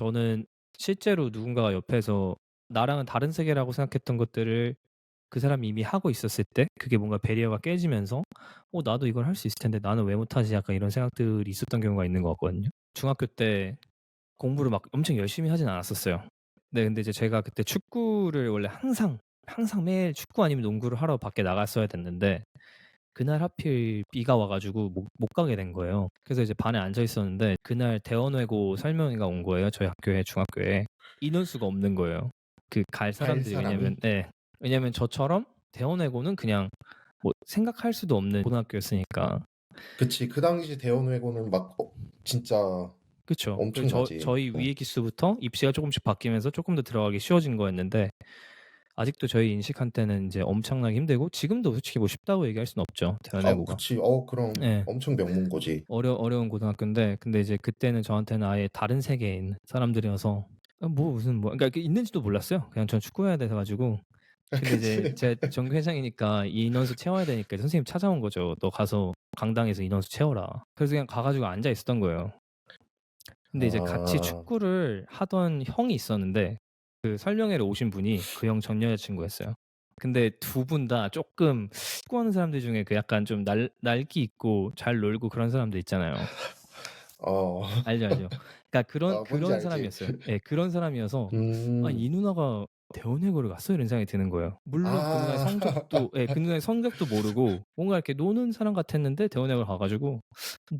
저는 실제로 누군가가 옆에서 나랑은 다른 세계라고 생각했던 것들을 그 사람이 이미 하고 있었을 때 그게 뭔가 배리어가 깨지면서 나도 이걸 할 수 있을 텐데 나는 왜 못하지? 약간 이런 생각들이 있었던 경우가 있는 것 같거든요. 중학교 때 공부를 막 엄청 열심히 하진 않았었어요. 네, 근데 이제 제가 그때 축구를 원래 항상 매일 축구 아니면 농구를 하러 밖에 나갔어야 됐는데 그날 하필 비가 와가지고 못 가게 된 거예요. 그래서 이제 반에 앉아 있었는데 그날 대원외고 설명회가 온 거예요. 저희 학교에 중학교에 인원수가 없는 거예요. 그 갈 갈 사람들이 사람이? 왜냐면 저처럼 대원외고는 그냥 뭐 생각할 수도 없는 고등학교였으니까. 그치. 그 당시 대원외고는 막 진짜 그쵸. 그리고 엄청나지. 저희 위에 기수부터 입시가 조금씩 바뀌면서 조금 더 들어가기 쉬워진 거였는데 아직도 저희 인식한테는 이제 엄청나게 힘들고 지금도 솔직히 뭐 쉽다고 얘기할 수는 없죠. 대원외고가. 그치. 그럼 네. 엄청 명문고지. 어려운 고등학교인데 근데 이제 그때는 저한테는 아예 다른 세계에 있는 사람들이어서 그러니까 있는지도 몰랐어요. 그냥 전 축구해야 돼서 가지고. 근데 이제 그치. 제 전교회장이니까 이 인원수 채워야 되니까 선생님 찾아온 거죠. 너 가서 강당에서 인원수 채워라. 그래서 그냥 가가지고 앉아 있었던 거예요. 근데 이제 같이 아, 축구를 하던 형이 있었는데 그 설명회를 오신 분이 그 형 전 여자친구였어요. 근데 두 분 다 조금 축구하는 사람들 중에 그 약간 좀 날기 있고 잘 놀고 그런 사람들 있잖아요. 어, 알죠, 알죠. 그러니까 뭔지 그런 알지. 사람이었어요. 예, 그런 사람이어서 이 음, 누나가 대원외고를 갔어? 이런 생각이 드는 거예요. 물론 그 누나의 아, 성적도 그 누나의 성적도 모르고 뭔가 이렇게 노는 사람 같았는데 대원외고를 가가지고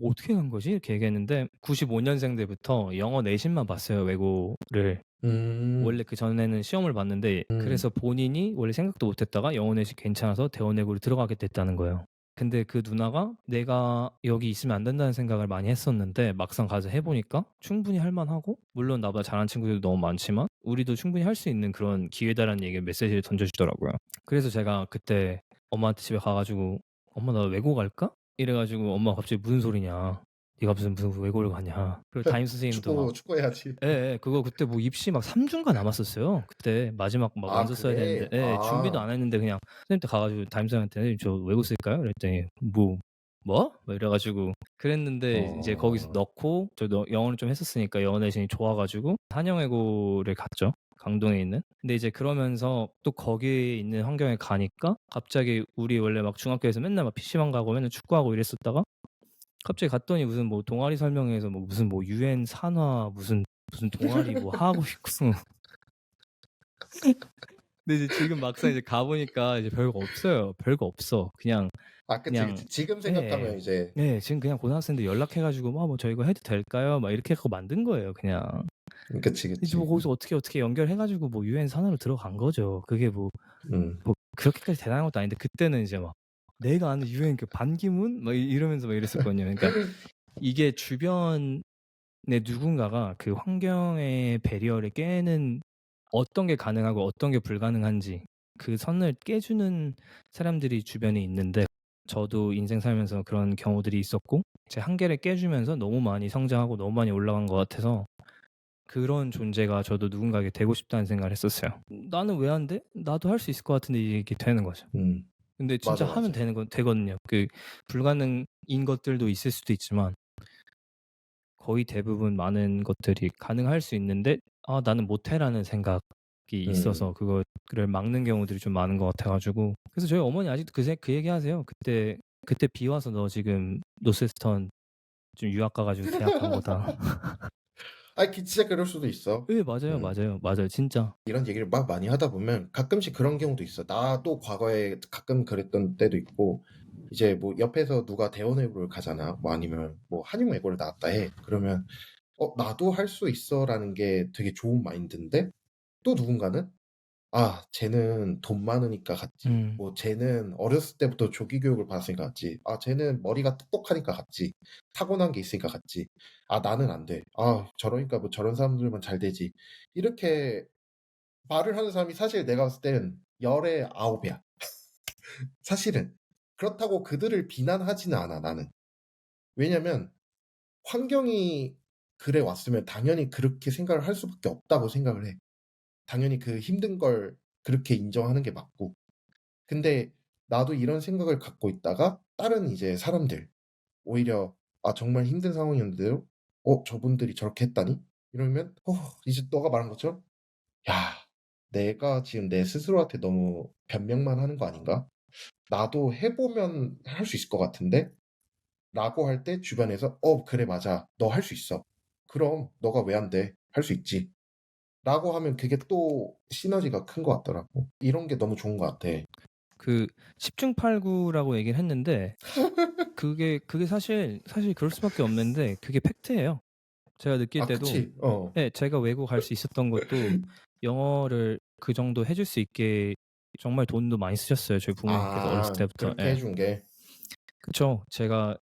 어떻게 간 거지? 이렇게 얘기했는데 95년생들부터 영어 내신만 봤어요, 외고를. 음, 원래 그 전에는 시험을 봤는데 그래서 본인이 원래 생각도 못했다가 영어 내신 괜찮아서 대원외고를 들어가게 됐다는 거예요. 근데 그 누나가 내가 여기 있으면 안 된다는 생각을 많이 했었는데 막상 가서 해보니까 충분히 할 만하고 물론 나보다 잘하는 친구들도 너무 많지만 우리도 충분히 할 수 있는 그런 기회다라는 얘기 메시지를 던져주더라고요. 그래서 제가 그때 엄마한테 집에 가가지고 엄마 나 외고 갈까? 이래가지고 엄마가 갑자기 무슨 소리냐. 네가 무슨 외고를 가냐. 그리고 담임 선생님도 막 축구해야지. 그거 그때 뭐 입시 막 3주인가 남았었어요. 그때 마지막 막 아, 원서 써야 되는데, 그래? 준비도 안 했는데 그냥 선생님한테 가가지고 담임선생님한테 선생님 저 외고 쓸까요? 그랬더니 뭐? 막 이래가지고 그랬는데 이제 거기서 어, 넣고 영어를 좀 했었으니까 영어 내신이 좋아가지고 한영외고를 갔죠. 강동에 있는. 근데 이제 그러면서 또 거기에 있는 환경에 가니까 갑자기 우리 원래 막 중학교에서 맨날 막 PC방 가고 맨날 축구하고 이랬었다가 갑자기 갔더니 무슨 뭐 동아리 설명회에서 뭐 무슨 뭐 유엔 산화 무슨 동아리 뭐 하고 있고. 근데 이제 지금 막상 이제 가보니까 이제 별거 없어요. 별거 없어. 그치, 그냥 그치. 지금 예, 생각하면 이제, 지금 그냥 고등학생들 연락해가지고 뭐 저 이거 해도 될까요? 막 이렇게 해서 만든 거예요. 그냥. 그치, 이제 뭐 그치. 거기서 어떻게 연결해가지고 뭐 유엔 산하로 들어간 거죠. 그게 음, 뭐 그렇게까지 대단한 것도 아닌데 그때는 이제 막 내가 아는 유엔 그 반기문 막 이러면서 막 이랬었거든요. 그러니까 이게 주변에 누군가가 그 환경의 배리어를 깨는 어떤 게 가능하고 어떤 게 불가능한지 그 선을 깨주는 사람들이 주변에 있는데 저도 인생 살면서 그런 경우들이 있었고 제 한계를 깨주면서 너무 많이 성장하고 너무 많이 올라간 것 같아서 그런 존재가 저도 누군가에게 되고 싶다는 생각을 했었어요. 나는 왜 안 돼? 나도 할 수 있을 것 같은데 이게 되는 거죠. 음, 근데 진짜 맞아, 하면 맞아. 되거든요. 그 불가능인 것들도 있을 수도 있지만 거의 대부분 많은 것들이 가능할 수 있는데 나는 못해라는 생각이 있어서 음, 그거를 막는 경우들이 좀 많은 것 같아가지고 그래서 저희 어머니 아직도 그 얘기 하세요. 그때 비 와서 너 지금 노스웨스턴 좀 유학 가가지고 대학 간 거다. 진짜 그럴 수도 있어. 네, 맞아요, 음. 맞아요, 맞아요, 진짜. 이런 얘기를 막 많이 하다 보면 가끔씩 그런 경우도 있어. 나도 과거에 가끔 그랬던 때도 있고, 이제 뭐 옆에서 누가 대원외고를 가잖아. 뭐 아니면 뭐 한국외고를 나왔다 해. 그러면, 나도 할 수 있어라는 게 되게 좋은 마인드인데, 또 누군가는, 쟤는 돈 많으니까 갔지. 음, 뭐 쟤는 어렸을 때부터 조기 교육을 받았으니까 갔지. 쟤는 머리가 똑똑하니까 갔지. 타고난 게 있으니까 갔지. 나는 안 돼. 저러니까 뭐 저런 사람들만 잘 되지. 이렇게 말을 하는 사람이 사실 내가 봤을 땐 열의 아홉이야. 사실은. 그렇다고 그들을 비난하지는 않아, 나는. 왜냐면 환경이 그래 왔으면 당연히 그렇게 생각을 할 수밖에 없다고 생각을 해. 당연히 그 힘든 걸 그렇게 인정하는 게 맞고. 근데 나도 이런 생각을 갖고 있다가 다른 이제 사람들, 오히려 정말 힘든 상황이었는데요. 저분들이 저렇게 했다니? 이러면 이제 너가 말한 것처럼 '야 내가 지금 내 스스로한테 너무 변명만 하는 거 아닌가? 나도 해 보면 할 수 있을 것 같은데?' 라고 할 때 주변에서 그래 맞아. 너 할 수 있어. 그럼 너가 왜 안 돼? 할 수 있지." 라고 하면 그게 또 시너지가 큰 것 같더라고. 이런 게 너무 좋은 것 같아. 그 10중 8구라고 얘기를 했는데 그게 사실 그럴 수밖에 없는데 그게 팩트예요. 제가 느낄 아 때도 그치. 예, 제가 외국 갈 수 있었던 것도 영어를 그 정도 해줄 수 있게 정말 돈도 많이 쓰셨어요. 저희 부모님께서 어렸을 아 때부터. 그렇게 해 예. 준 게. 그쵸. 제가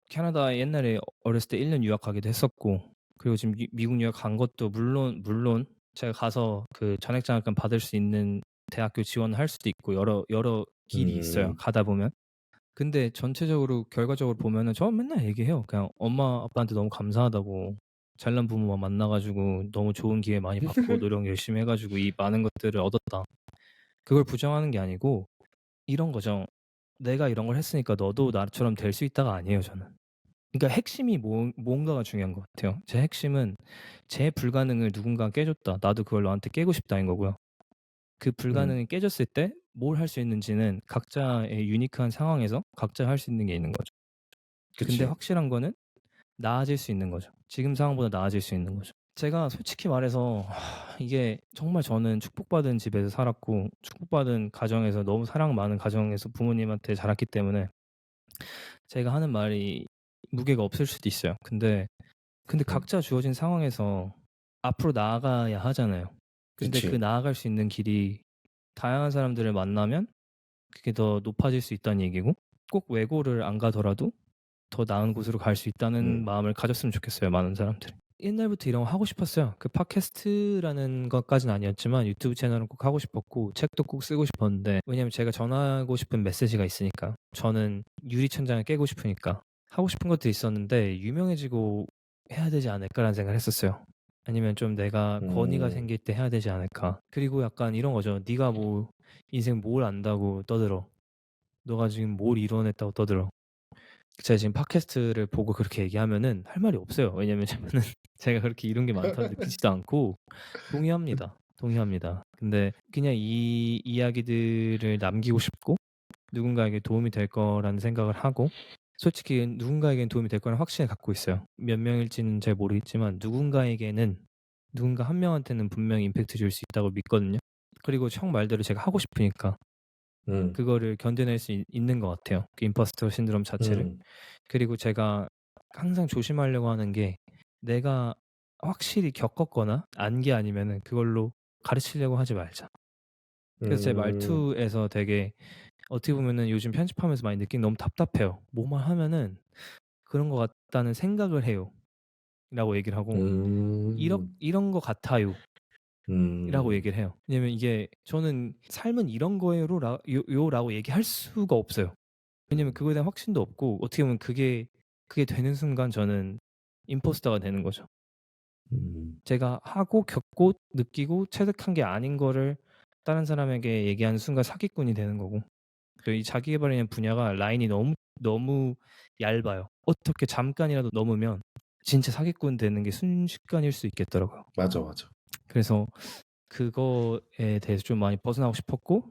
캐나다에 옛날에 어렸을 때 1년 유학 가기도 했었고, 그리고 지금 미국 유학 간 것도 물론 제가 가서 그 전액 장학금 받을 수 있는 대학교 지원을 할 수도 있고 여러 길이 있어요, 음. 가다 보면. 근데 전체적으로 결과적으로 보면은 저는 맨날 얘기해요. 그냥 엄마 아빠한테 너무 감사하다고. 잘난 부모만 만나 가지고 너무 좋은 기회 많이 받고 노력 열심히 해 가지고 이 많은 것들을 얻었다. 그걸 부정하는 게 아니고 이런 거죠. 내가 이런 걸 했으니까 너도 나처럼 될 수 있다가 아니에요, 저는. 그러니까 핵심이 뭔가가 중요한 것 같아요. 제 핵심은 제 불가능을 누군가가 깨줬다. 나도 그걸 너한테 깨고 싶다인 거고요. 그 음. 불가능이 깨졌을 때 뭘 할 수 있는지는 각자의 유니크한 상황에서 각자 할 수 있는 게 있는 거죠. 근데 그치. 확실한 거는 나아질 수 있는 거죠. 지금 상황보다 나아질 수 있는 거죠. 제가 솔직히 말해서 이게 정말 저는 축복받은 집에서 살았고 축복받은 가정에서 너무 사랑 많은 가정에서 부모님한테 자랐기 때문에 제가 하는 말이 무게가 없을 수도 있어요. 근데 음. 각자 주어진 상황에서 앞으로 나아가야 하잖아요. 근데 그 그치. 나아갈 수 있는 길이 다양한 사람들을 만나면 그게 더 높아질 수 있다는 얘기고, 꼭 외고를 안 가더라도 더 나은 곳으로 갈 수 있다는 음. 마음을 가졌으면 좋겠어요, 많은 사람들이. 옛날부터 이런 거 하고 싶었어요. 그 팟캐스트라는 것까지는 아니었지만 유튜브 채널은 꼭 하고 싶었고 책도 꼭 쓰고 싶었는데, 왜냐면 제가 전하고 싶은 메시지가 있으니까. 저는 유리천장을 깨고 싶으니까. 하고 싶은 것도 있었는데 유명해지고 해야 되지 않을까라는 생각을 했었어요. 아니면 좀 내가 권위가 음. 생길 때 해야 되지 않을까. 그리고 약간 이런 거죠. 네가 뭐 인생 뭘 안다고 떠들어. 너가 지금 뭘 이뤄냈다고 떠들어. 제가 지금 팟캐스트를 보고 그렇게 얘기하면은 할 말이 없어요. 왜냐면 저는 제가 그렇게 이룬 게 많다고 느끼지도 않고 동의합니다. 동의합니다. 근데 그냥 이 이야기들을 남기고 싶고 누군가에게 도움이 될 거라는 생각을 하고, 솔직히 누군가에겐 도움이 될 거라는 확신을 갖고 있어요. 몇 명일지는 잘 모르겠지만 누군가에게는, 누군가 한 명한테는 분명히 임팩트 줄 수 있다고 믿거든요. 그리고 형 말대로 제가 하고 싶으니까 음. 그거를 견뎌낼 수 있는 것 같아요. 그 임포스터 신드롬 자체를. 음. 그리고 제가 항상 조심하려고 하는 게, 내가 확실히 겪었거나 안 게 아니면은 그걸로 가르치려고 하지 말자. 그래서 제 음. 말투에서 되게 어떻게 보면은 요즘 편집하면서 많이 느낀 게 너무 답답해요. 뭐만 하면은 그런 것 같다는 생각을 해요. 라고 얘기를 하고, 음. 이런 것 같아요. 라고 음. 얘기를 해요. 왜냐면 이게 저는 삶은 이런 거예요. 라고 얘기할 수가 없어요. 왜냐면 음. 그거에 대한 확신도 없고, 어떻게 보면 그게 되는 순간 저는 임포스터가 되는 거죠. 음. 제가 하고 겪고 느끼고 체득한 게 아닌 거를 다른 사람에게 얘기하는 순간 사기꾼이 되는 거고, 이 자기 계발이라는 분야가 라인이 너무 얇아요. 어떻게 잠깐이라도 넘으면 진짜 사기꾼 되는 게 순식간일 수 있겠더라고요. 맞아, 맞아. 그래서 그거에 대해서 좀 많이 벗어나고 싶었고,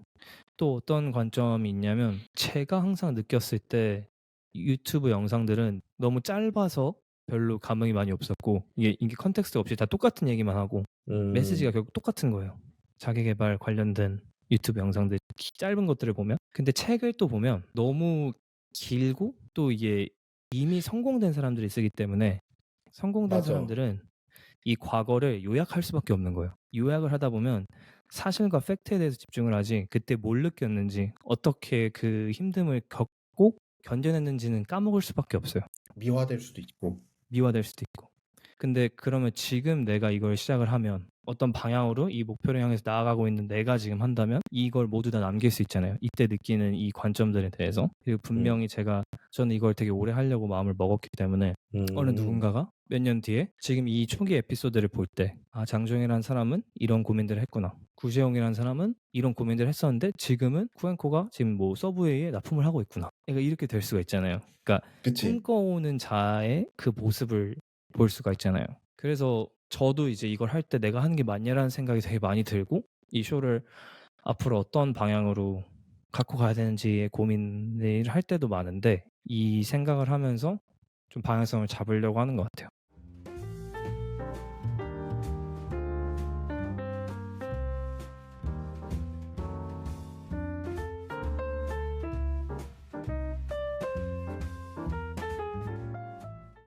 또 어떤 관점이 있냐면 제가 항상 느꼈을 때 유튜브 영상들은 너무 짧아서 별로 감흥이 많이 없었고, 이게 컨텍스트 없이 다 똑같은 얘기만 하고 메시지가 음. 결국 똑같은 거예요. 자기 계발 관련된 유튜브 영상들 짧은 것들을 보면. 근데 책을 또 보면 너무 길고, 또 이게 이미 성공된 사람들이 쓰기 때문에 성공된 맞아. 사람들은 이 과거를 요약할 수밖에 없는 거예요. 요약을 하다 보면 사실과 팩트에 대해서 집중을 하지, 그때 뭘 느꼈는지, 어떻게 그 힘듦을 겪고 견뎌냈는지는 까먹을 수밖에 없어요. 미화될 수도 있고. 미화될 수도 있고. 근데 그러면 지금 내가 이걸 시작을 하면 어떤 방향으로 이 목표를 향해서 나아가고 있는 내가 지금 한다면 이걸 모두 다 남길 수 있잖아요. 이때 느끼는 이 관점들에 대해서. 그리고 음. 분명히 저는 이걸 되게 오래 하려고 마음을 먹었기 때문에 어느 음. 누군가가 몇 년 뒤에 지금 이 초기 에피소드를 볼 때, 아, 장종이라는 사람은 이런 고민들을 했구나. 구재용이라는 사람은 이런 고민들을 했었는데 지금은 쿠앤코가 지금 뭐 서브웨이에 납품을 하고 있구나. 그러니까 이렇게 될 수가 있잖아요. 그러니까 그치. 꿈꿔오는 자의 그 모습을 볼 수가 있잖아요. 그래서 저도 이제 이걸 할 때 '내가 하는 게 맞냐.'라는 생각이 되게 많이 들고 이 쇼를 앞으로 어떤 방향으로 갖고 가야 되는지에 고민을 할 때도 많은데 이 생각을 하면서 좀 방향성을 잡으려고 하는 것 같아요.